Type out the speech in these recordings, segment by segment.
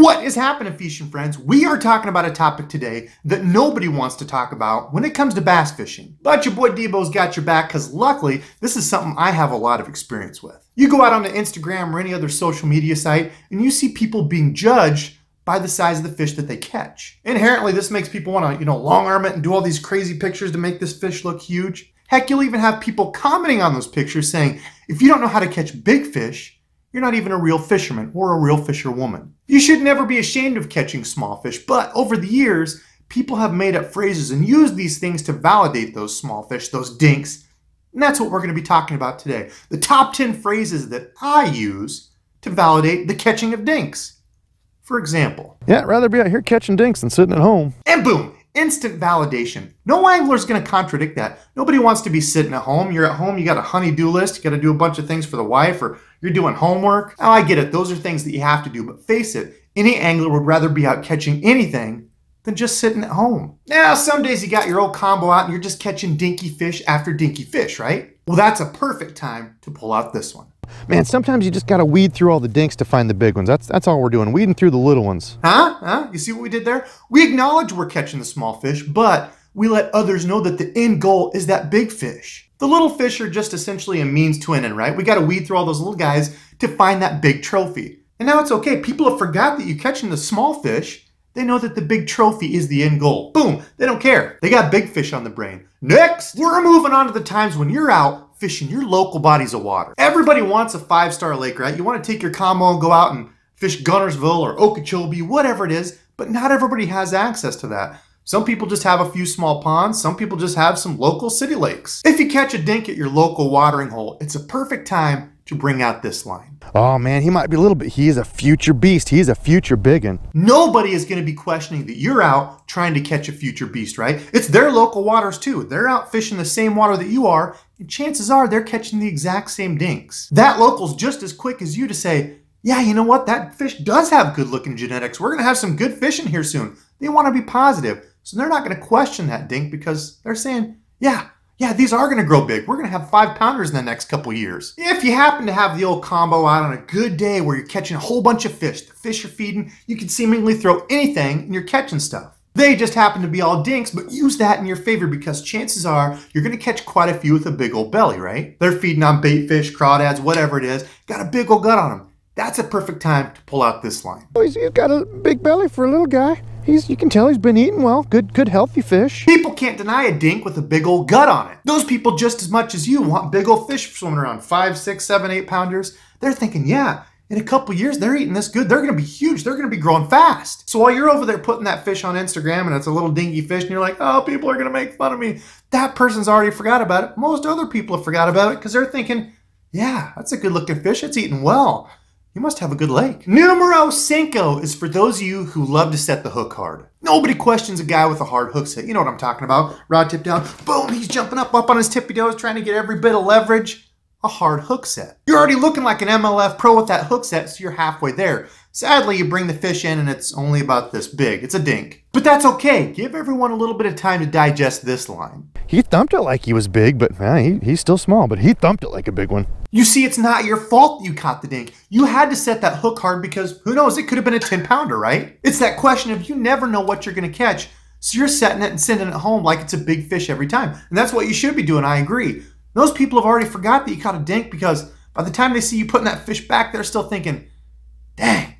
What is happening, fishing friends? We are talking about a topic today that nobody wants to talk about when it comes to bass fishing. But your boy Debos got your back because luckily this is something I have a lot of experience with. You go out onto Instagram or any other social media site and you see people being judged by the size of the fish that they catch. Inherently, this makes people want to, long arm it and do all these crazy pictures to make this fish look huge. Heck, you'll even have people commenting on those pictures saying, if you don't know how to catch big fish, you're not even a real fisherman or a real fisherwoman. You should never be ashamed of catching small fish, but over the years, people have made up phrases and used these things to validate those small fish, those dinks. And that's what we're going to be talking about today. The top 10 phrases that I use to validate the catching of dinks. For example, yeah, I'd rather be out here catching dinks than sitting at home. And boom, instant validation. No angler's going to contradict that. Nobody wants to be sitting at home. You're at home, you got a honey-do list, you got to do a bunch of things for the wife, or you're doing homework. Now, I get it. Those are things that you have to do, but face it, any angler would rather be out catching anything than just sitting at home. Now, some days you got your old combo out and you're just catching dinky fish after dinky fish, right? Well, that's a perfect time to pull out this one. Man, sometimes you just got to weed through all the dinks to find the big ones. That's all we're doing, weeding through the little ones. Huh? You see what we did there? We acknowledge we're catching the small fish, but we let others know that the end goal is that big fish. The little fish are just essentially a means to an end, right? We got to weed through all those little guys to find that big trophy. And now it's okay. People have forgot that you're catching the small fish. They know that the big trophy is the end goal. Boom. They don't care. They got big fish on the brain. Next, we're moving on to the times when you're out fishing your local bodies of water. Everybody wants a 5-star lake, right? You want to take your combo and go out and fish Gunnersville or Okeechobee, whatever it is, but not everybody has access to that. Some people just have a few small ponds. Some people just have some local city lakes. If you catch a dink at your local watering hole, it's a perfect time to bring out this line. Oh man, he might be a little bit, he is a future beast. He is a future biggin. Nobody is going to be questioning that you're out trying to catch a future beast, right? It's their local waters too. They're out fishing the same water that you are, and chances are they're catching the exact same dinks. That local's just as quick as you to say, yeah, you know what? That fish does have good looking genetics. We're going to have some good fishing here soon. They want to be positive. So they're not going to question that dink because they're saying, yeah, these are going to grow big. We're going to have 5-pounders in the next couple years. If you happen to have the old combo out on a good day where you're catching a whole bunch of fish, the fish are feeding, you can seemingly throw anything and you're catching stuff. They just happen to be all dinks, but use that in your favor because chances are you're going to catch quite a few with a big old belly, right? They're feeding on bait fish, crawdads, whatever it is, got a big old gut on them. That's a perfect time to pull out this line. Oh, he's got a big belly for a little guy. You can tell he's been eating well, good healthy fish. People can't deny a dink with a big old gut on it. Those people just as much as you want big old fish swimming around 5, 6, 7, 8-pounders. They're thinking, yeah, in a couple years, they're eating this good. They're going to be huge. They're going to be growing fast. So while you're over there putting that fish on Instagram and it's a little dinky fish and you're like, oh, people are going to make fun of me. That person's already forgot about it. Most other people have forgot about it because they're thinking, yeah, that's a good looking fish. It's eating well. You must have a good lake. Numero 5 is for those of you who love to set the hook hard. Nobody questions a guy with a hard hook set. You know what I'm talking about. Rod tip down, boom, he's jumping up on his tippy toes, trying to get every bit of leverage. A hard hook set. You're already looking like an MLF pro with that hook set, so you're halfway there. Sadly, you bring the fish in and it's only about this big. It's a dink. But that's okay. Give everyone a little bit of time to digest this line. He thumped it like he was big, but he's still small, but he thumped it like a big one. You see, it's not your fault that you caught the dink. You had to set that hook hard because who knows, it could have been a 10-pounder, right? It's that question of you never know what you're going to catch. So you're setting it and sending it home like it's a big fish every time. And that's what you should be doing, I agree. Those people have already forgot that you caught a dink because by the time they see you putting that fish back, they're still thinking, dang,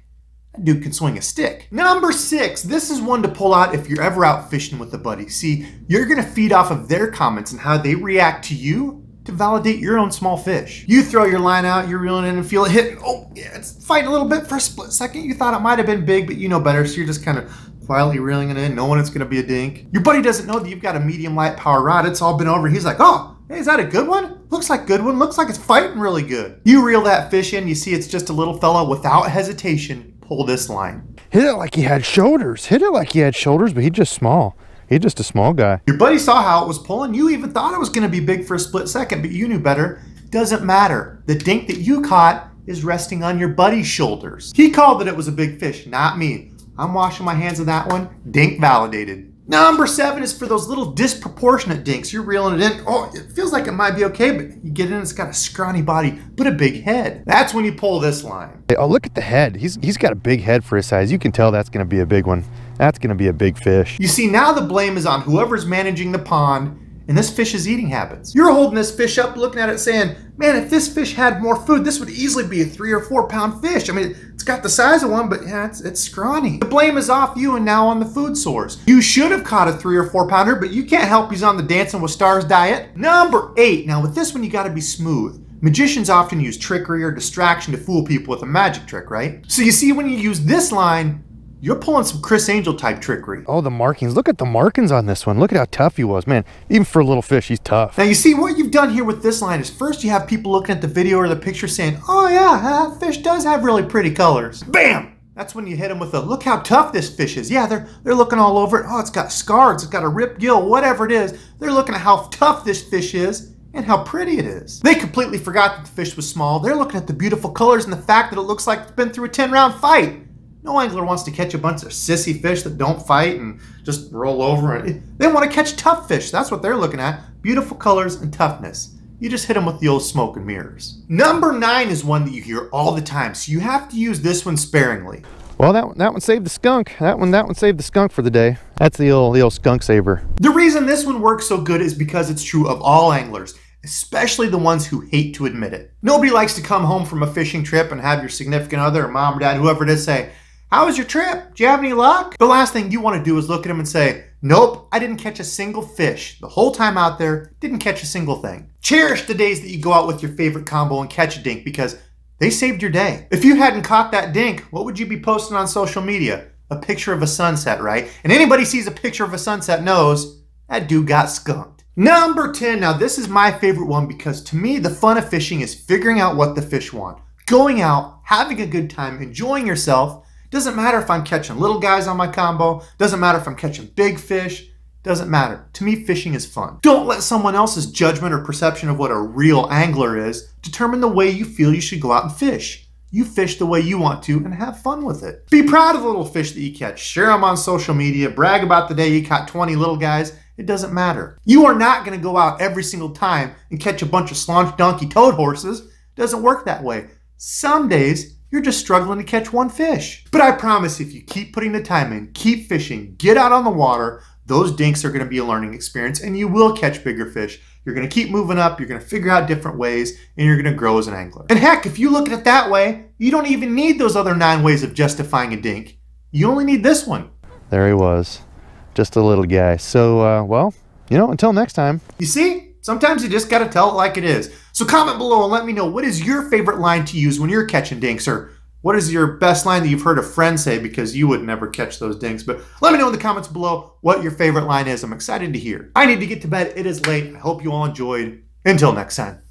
that dude can swing a stick. Number 6, this is one to pull out if you're ever out fishing with a buddy. See, you're going to feed off of their comments and how they react to you to validate your own small fish. You throw your line out, you're reeling in and feel it hit. Oh, yeah, it's fighting a little bit for a split second. You thought it might have been big, but you know better, so you're just kind of quietly reeling it in, knowing it's going to be a dink. Your buddy doesn't know that you've got a medium light power rod. It's all been over. He's like, oh, hey, is that a good one? Looks like a good one. Looks like it's fighting really good. You reel that fish in, you see it's just a little fella. Without hesitation, pull this line. Hit it like he had shoulders. Hit it like he had shoulders, but he's just small. He's just a small guy. Your buddy saw how it was pulling. You even thought it was going to be big for a split second, but you knew better. Doesn't matter. The dink that you caught is resting on your buddy's shoulders. He called that it was a big fish, not me. I'm washing my hands of that one. Dink validated. Number 7 is for those little disproportionate dinks. You're reeling it in. Oh, it feels like it might be okay, but you get in, it's got a scrawny body, but a big head. That's when you pull this line. Oh, look at the head. He's got a big head for his size. You can tell that's going to be a big one. That's going to be a big fish. You see, now the blame is on whoever's managing the pond and this fish's eating habits. You're holding this fish up, looking at it saying, man, if this fish had more food, this would easily be a 3 or 4 pound fish. I mean, it's got the size of one, but yeah, it's scrawny. The blame is off you and now on the food source. You should have caught a 3 or 4 pounder, but you can't help he's on the Dancing with Stars diet. Number 8, now with this one, you gotta be smooth. Magicians often use trickery or distraction to fool people with a magic trick, right? So you see, when you use this line, you're pulling some Chris Angel type trickery. Oh, the markings. Look at the markings on this one. Look at how tough he was, man. Even for a little fish, he's tough. Now you see, what you've done here with this line is first you have people looking at the video or the picture saying, oh yeah, that fish does have really pretty colors. Bam! That's when you hit them with a, look how tough this fish is. Yeah, they're looking all over it. Oh, it's got scars, it's got a ripped gill, whatever it is. They're looking at how tough this fish is and how pretty it is. They completely forgot that the fish was small. They're looking at the beautiful colors and the fact that it looks like it's been through a 10-round fight. No angler wants to catch a bunch of sissy fish that don't fight and just roll over. They want to catch tough fish. That's what they're looking at. Beautiful colors and toughness. You just hit them with the old smoke and mirrors. Number 9 is one that you hear all the time, so you have to use this one sparingly. Well, that one saved the skunk. That one saved the skunk for the day. That's the old skunk saver. The reason this one works so good is because it's true of all anglers, especially the ones who hate to admit it. Nobody likes to come home from a fishing trip and have your significant other or mom or dad, whoever it is, say, how was your trip? Do you have any luck? The last thing you want to do is look at them and say, nope, I didn't catch a single fish. The whole time out there, didn't catch a single thing. Cherish the days that you go out with your favorite combo and catch a dink because they saved your day. If you hadn't caught that dink, what would you be posting on social media? A picture of a sunset, right? And anybody sees a picture of a sunset knows that dude got skunked. Number 10, now this is my favorite one because to me, the fun of fishing is figuring out what the fish want. Going out, having a good time, enjoying yourself. Doesn't matter if I'm catching little guys on my combo. Doesn't matter if I'm catching big fish. Doesn't matter. To me, fishing is fun. Don't let someone else's judgment or perception of what a real angler is determine the way you feel you should go out and fish. You fish the way you want to and have fun with it. Be proud of the little fish that you catch. Share them on social media. Brag about the day you caught 20 little guys. It doesn't matter. You are not going to go out every single time and catch a bunch of slaunch donkey toad horses. It doesn't work that way. Some days, you're just struggling to catch one fish. But I promise if you keep putting the time in, keep fishing, get out on the water, those dinks are going to be a learning experience and you will catch bigger fish. You're going to keep moving up, you're going to figure out different ways, and you're going to grow as an angler. And heck, if you look at it that way, you don't even need those other 9 ways of justifying a dink. You only need this one. There he was. Just a little guy. So, well, you know, until next time. You see? Sometimes you just got to tell it like it is. So comment below and let me know, what is your favorite line to use when you're catching dinks? Or what is your best line that you've heard a friend say because you would never catch those dinks? But let me know in the comments below what your favorite line is. I'm excited to hear. I need to get to bed. It is late. I hope you all enjoyed. Until next time.